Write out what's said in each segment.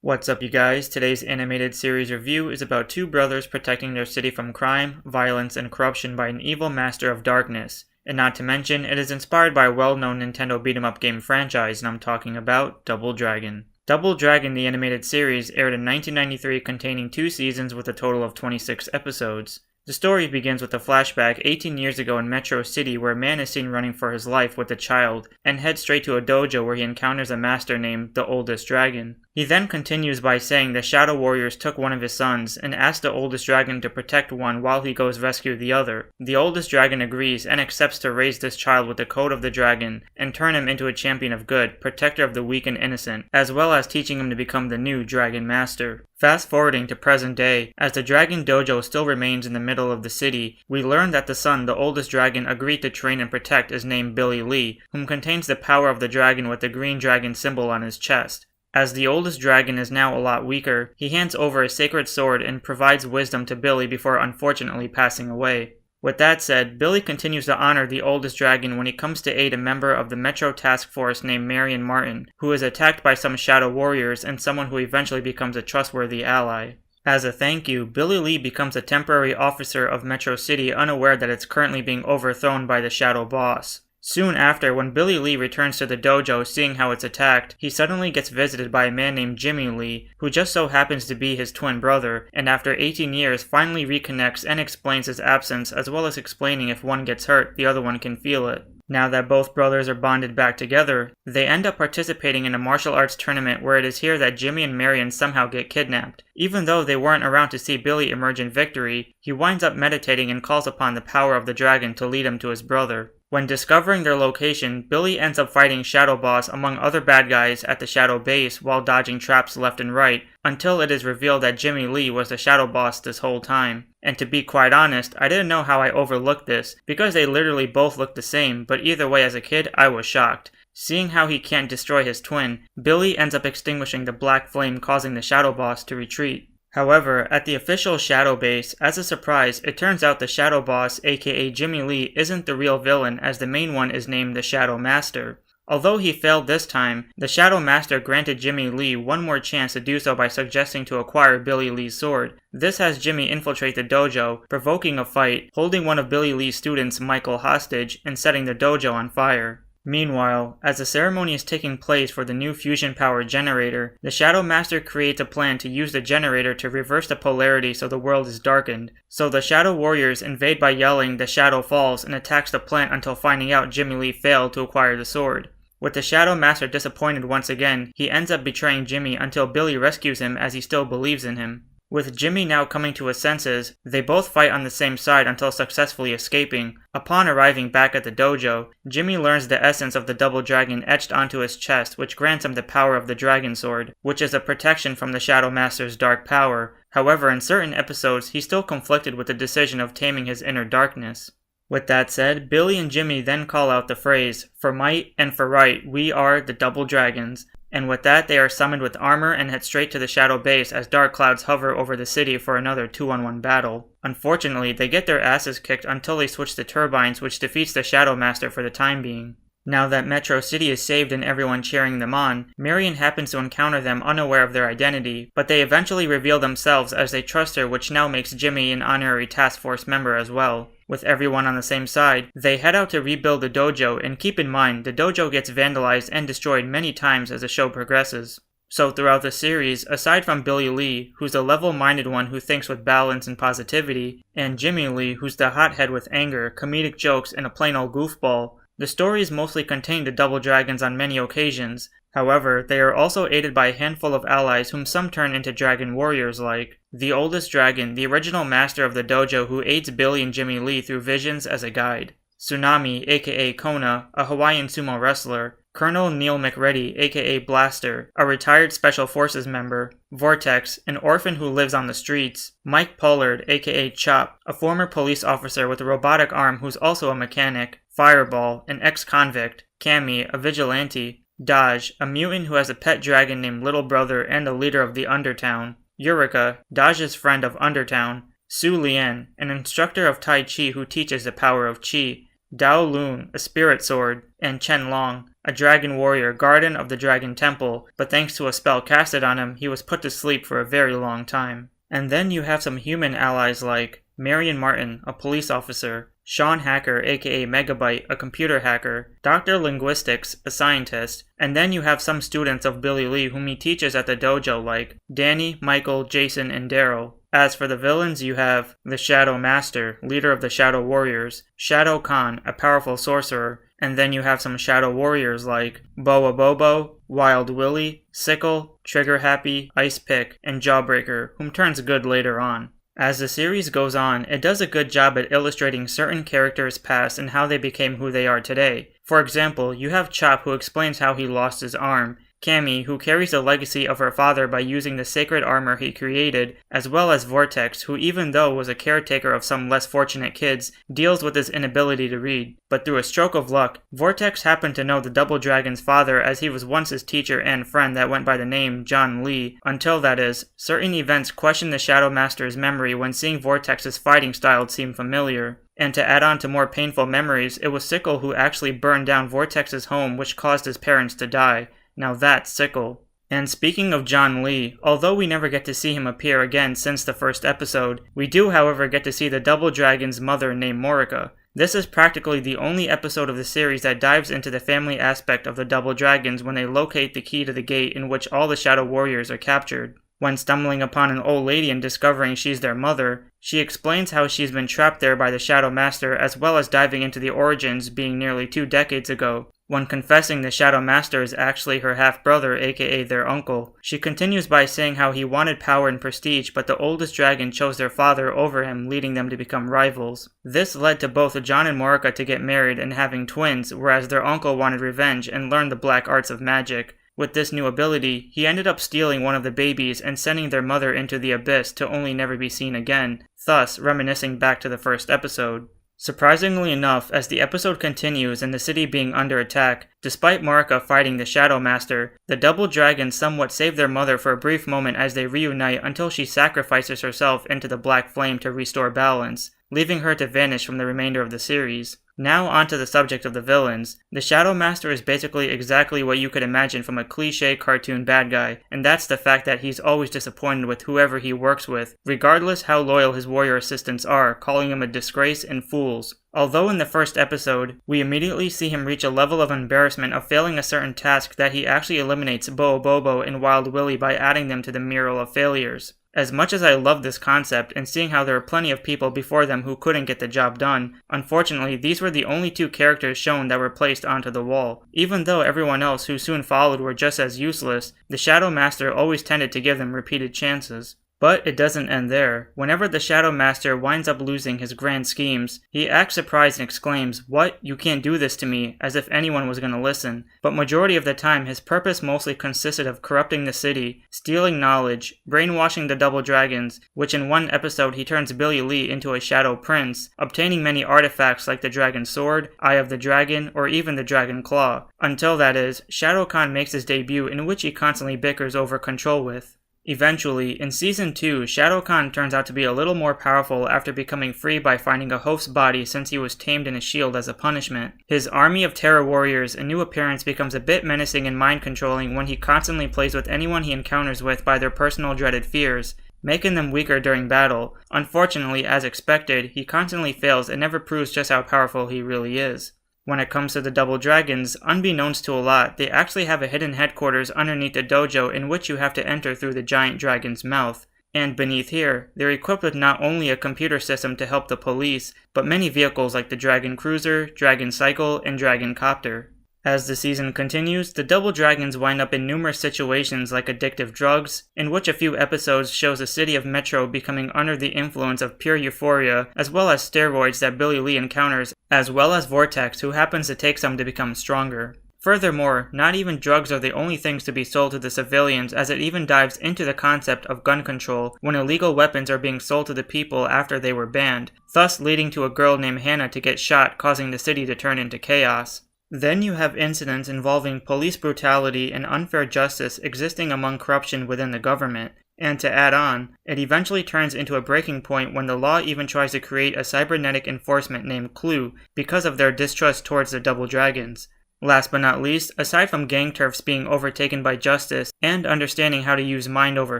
What's up, you guys? Today's animated series review is about two brothers protecting their city from crime, violence, and corruption by an evil master of darkness. And not to mention, it is inspired by a well-known Nintendo beat-em-up game franchise, and I'm talking about Double Dragon. Double Dragon, the animated series, aired in 1993, containing 2 seasons with a total of 26 episodes. The story begins with a flashback 18 years ago in Metro City, where a man is seen running for his life with a child, and heads straight to a dojo where he encounters a master named the Oldest Dragon. He then continues by saying the Shadow Warriors took one of his sons, and asks the Oldest Dragon to protect one while he goes rescue the other. The Oldest Dragon agrees and accepts to raise this child with the code of the dragon, and turn him into a champion of good, protector of the weak and innocent, as well as teaching him to become the new Dragon Master. Fast forwarding to present day, as the Dragon Dojo still remains in the middle of the city, we learn that the son, the Oldest Dragon, agreed to train and protect is named Billy Lee, whom contains the power of the dragon with the green dragon symbol on his chest. As the Oldest Dragon is now a lot weaker, he hands over a sacred sword and provides wisdom to Billy before unfortunately passing away. With that said, Billy continues to honor the Oldest Dragon when he comes to aid a member of the Metro Task Force named Marion Martin, who is attacked by some Shadow Warriors and someone who eventually becomes a trustworthy ally. As a thank you, Billy Lee becomes a temporary officer of Metro City, unaware that it's currently being overthrown by the Shadow Boss. Soon after, when Billy Lee returns to the dojo seeing how it's attacked, he suddenly gets visited by a man named Jimmy Lee, who just so happens to be his twin brother, and after 18 years finally reconnects and explains his absence, as well as explaining if one gets hurt, the other one can feel it. Now that both brothers are bonded back together, they end up participating in a martial arts tournament where it is here that Jimmy and Marion somehow get kidnapped. Even though they weren't around to see Billy emerge in victory, he winds up meditating and calls upon the power of the dragon to lead him to his brother. When discovering their location, Billy ends up fighting Shadow Boss among other bad guys at the Shadow Base while dodging traps left and right, until it is revealed that Jimmy Lee was the Shadow Boss this whole time. And to be quite honest, I didn't know how I overlooked this, because they literally both look the same, but either way as a kid, I was shocked. Seeing how he can't destroy his twin, Billy ends up extinguishing the black flame, causing the Shadow Boss to retreat. However, at the official Shadow Base, as a surprise, it turns out the Shadow Boss, aka Jimmy Lee, isn't the real villain, as the main one is named the Shadow Master. Although he failed this time, the Shadow Master granted Jimmy Lee one more chance to do so by suggesting to acquire Billy Lee's sword. This has Jimmy infiltrate the dojo, provoking a fight, holding one of Billy Lee's students, Michael, hostage, and setting the dojo on fire. Meanwhile, as the ceremony is taking place for the new fusion power generator, the Shadow Master creates a plan to use the generator to reverse the polarity so the world is darkened. So the Shadow Warriors invade by yelling "The Shadow Falls" and attacks the plant until finding out Jimmy Lee failed to acquire the sword. With the Shadow Master disappointed once again, he ends up betraying Jimmy until Billy rescues him as he still believes in him. With Jimmy now coming to his senses, they both fight on the same side until successfully escaping. Upon arriving back at the dojo, Jimmy learns the essence of the Double Dragon etched onto his chest, which grants him the power of the Dragon Sword, which is a protection from the Shadow Master's dark power. However, in certain episodes, he's still conflicted with the decision of taming his inner darkness. With that said, Billy and Jimmy then call out the phrase, "For might and for right, we are the Double Dragons." And with that, they are summoned with armor and head straight to the Shadow Base as dark clouds hover over the city for another 2-on-1 battle. Unfortunately, they get their asses kicked until they switch to turbines, which defeats the Shadow Master for the time being. Now that Metro City is saved and everyone cheering them on, Marion happens to encounter them unaware of their identity, but they eventually reveal themselves as they trust her, which now makes Jimmy an honorary task force member as well. With everyone on the same side, they head out to rebuild the dojo, and keep in mind, the dojo gets vandalized and destroyed many times as the show progresses. So throughout the series, aside from Billy Lee, who's the level-minded one who thinks with balance and positivity, and Jimmy Lee, who's the hothead with anger, comedic jokes, and a plain old goofball, the stories mostly contain the Double Dragons on many occasions. However, they are also aided by a handful of allies whom some turn into Dragon Warriors like the Oldest Dragon, the original master of the dojo who aids Billy and Jimmy Lee through visions as a guide. Tsunami, aka Kona, a Hawaiian sumo wrestler. Colonel Neil McReady, aka Blaster, a retired Special Forces member. Vortex, an orphan who lives on the streets. Mike Pollard, aka Chop, a former police officer with a robotic arm who's also a mechanic. Fireball, an ex-convict. Cammy, a vigilante. Dodge, a mutant who has a pet dragon named Little Brother and a leader of the Undertown. Eureka, Dodge's friend of Undertown. Su Lian, an instructor of Tai Chi who teaches the power of Chi. Dao Lun, a spirit sword, and Chen Long, a dragon warrior guardian of the Dragon Temple, but thanks to a spell casted on him, he was put to sleep for a very long time. And then you have some human allies like Marion Martin, a police officer, Sean Hacker aka Megabyte, a computer hacker, Dr. Linguistics, a scientist, and then you have some students of Billy Lee whom he teaches at the dojo like Danny, Michael, Jason, and Daryl. As for the villains, you have the Shadow Master, leader of the Shadow Warriors, Shadow Khan, a powerful sorcerer, and then you have some Shadow Warriors like Boa Bobo, Wild Willie, Sickle, Trigger Happy, Ice Pick, and Jawbreaker, whom turns good later on. As the series goes on, it does a good job at illustrating certain characters' past and how they became who they are today. For example, you have Chop, who explains how he lost his arm, Cammy, who carries the legacy of her father by using the sacred armor he created, as well as Vortex, who even though was a caretaker of some less fortunate kids, deals with his inability to read. But through a stroke of luck, Vortex happened to know the Double Dragon's father as he was once his teacher and friend that went by the name John Lee, until that is, certain events questioned the Shadow Master's memory when seeing Vortex's fighting style seemed familiar. And to add on to more painful memories, it was Sickle who actually burned down Vortex's home, which caused his parents to die. Now that's Sickle. And speaking of John Lee, although we never get to see him appear again since the first episode, we do however get to see the Double Dragon's mother named Morica. This is practically the only episode of the series that dives into the family aspect of the Double Dragons when they locate the key to the gate in which all the Shadow Warriors are captured. When stumbling upon an old lady and discovering she's their mother, she explains how she's been trapped there by the Shadow Master as well as diving into the origins being nearly 2 decades ago. When confessing the Shadow Master is actually her half-brother, aka their uncle, she continues by saying how he wanted power and prestige, but the oldest dragon chose their father over him, leading them to become rivals. This led to both John and Morica to get married and having twins, whereas their uncle wanted revenge and learned the black arts of magic. With this new ability, he ended up stealing one of the babies and sending their mother into the abyss to only never be seen again, thus reminiscing back to the first episode. Surprisingly enough, as the episode continues and the city being under attack, despite Morica fighting the Shadow Master, the Double Dragons somewhat save their mother for a brief moment as they reunite until she sacrifices herself into the black flame to restore balance, leaving her to vanish from the remainder of the series. Now onto the subject of the villains. The Shadow Master is basically exactly what you could imagine from a cliché cartoon bad guy, and that's the fact that he's always disappointed with whoever he works with, regardless how loyal his warrior assistants are, calling him a disgrace and fools. Although in the first episode, we immediately see him reach a level of embarrassment of failing a certain task that he actually eliminates Boa Bobo and Wild Willie by adding them to the mural of failures. As much as I love this concept and seeing how there are plenty of people before them who couldn't get the job done, unfortunately these were the only 2 characters shown that were placed onto the wall. Even though everyone else who soon followed were just as useless, the Shadow Master always tended to give them repeated chances. But it doesn't end there. Whenever the Shadow Master winds up losing his grand schemes, he acts surprised and exclaims, "What? You can't do this to me," as if anyone was going to listen. But majority of the time, his purpose mostly consisted of corrupting the city, stealing knowledge, brainwashing the Double Dragons, which in one episode he turns Billy Lee into a Shadow Prince, obtaining many artifacts like the Dragon Sword, Eye of the Dragon, or even the Dragon Claw. Until that is, Shadow Khan makes his debut in which he constantly bickers over control with. Eventually, in Season 2, Shadow Khan turns out to be a little more powerful after becoming free by finding a host's body since he was tamed in a shield as a punishment. His army of terror warriors' new appearance becomes a bit menacing and mind-controlling when he constantly plays with anyone he encounters with by their personal dreaded fears, making them weaker during battle. Unfortunately, as expected, he constantly fails and never proves just how powerful he really is. When it comes to the Double Dragons, unbeknownst to a lot, they actually have a hidden headquarters underneath the dojo in which you have to enter through the giant dragon's mouth. And beneath here, they're equipped with not only a computer system to help the police, but many vehicles like the Dragon Cruiser, Dragon Cycle, and Dragon Copter. As the season continues, the Double Dragons wind up in numerous situations like addictive drugs, in which a few episodes shows the city of Metro becoming under the influence of pure euphoria, as well as steroids that Billy Lee encounters, as well as Vortex, who happens to take some to become stronger. Furthermore, not even drugs are the only things to be sold to the civilians, as it even dives into the concept of gun control when illegal weapons are being sold to the people after they were banned, thus leading to a girl named Hannah to get shot, causing the city to turn into chaos. Then you have incidents involving police brutality and unfair justice existing among corruption within the government. And to add on, it eventually turns into a breaking point when the law even tries to create a cybernetic enforcement named Clue because of their distrust towards the Double Dragons. Last but not least, aside from gang turfs being overtaken by justice and understanding how to use mind over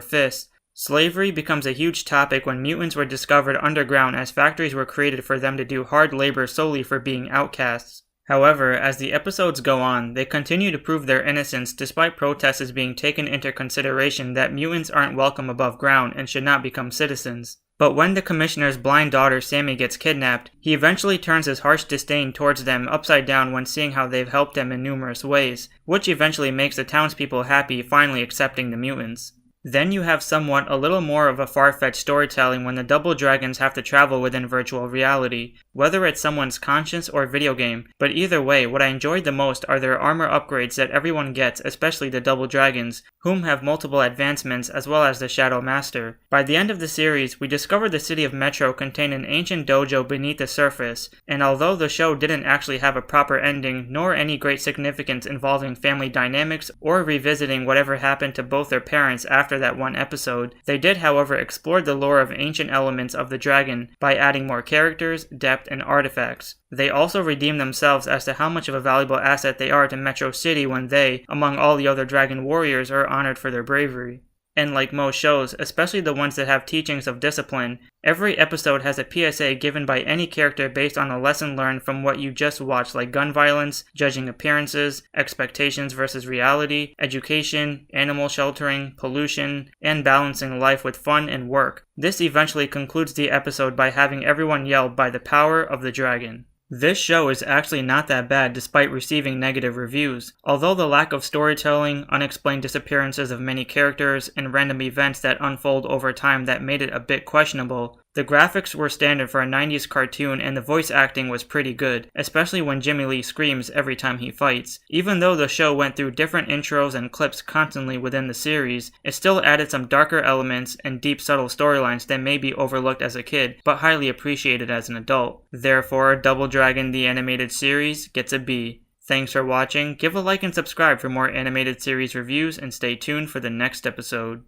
fist, slavery becomes a huge topic when mutants were discovered underground as factories were created for them to do hard labor solely for being outcasts. However, as the episodes go on, they continue to prove their innocence despite protests being taken into consideration that mutants aren't welcome above ground and should not become citizens. But when the commissioner's blind daughter Sammy gets kidnapped, he eventually turns his harsh disdain towards them upside down when seeing how they've helped him in numerous ways, which eventually makes the townspeople happy finally accepting the mutants. Then you have somewhat a little more of a far-fetched storytelling when the double dragons have to travel within virtual reality, whether it's someone's conscience or video game, but either way, what I enjoyed the most are their armor upgrades that everyone gets, especially the double dragons, whom have multiple advancements as well as the Shadow Master. By the end of the series, we discovered the city of Metro contained an ancient dojo beneath the surface, and although the show didn't actually have a proper ending, nor any great significance involving family dynamics or revisiting whatever happened to both their parents after that one episode, they did however explore the lore of ancient elements of the dragon by adding more characters, depth, and artifacts. They also redeem themselves as to how much of a valuable asset they are to Metro City when they, among all the other dragon warriors, are honored for their bravery. And like most shows, especially the ones that have teachings of discipline, every episode has a PSA given by any character based on a lesson learned from what you just watched, like gun violence, judging appearances, expectations versus reality, education, animal sheltering, pollution, and balancing life with fun and work. This eventually concludes the episode by having everyone yell by the power of the dragon. This show is actually not that bad despite receiving negative reviews. Although the lack of storytelling, unexplained disappearances of many characters, and random events that unfold over time that made it a bit questionable, the graphics were standard for a 90s cartoon and the voice acting was pretty good, especially when Jimmy Lee screams every time he fights. Even though the show went through different intros and clips constantly within the series, it still added some darker elements and deep subtle storylines that may be overlooked as a kid, but highly appreciated as an adult. Therefore, Double Dragon the Animated Series gets a B. Thanks for watching, give a like and subscribe for more animated series reviews, and stay tuned for the next episode.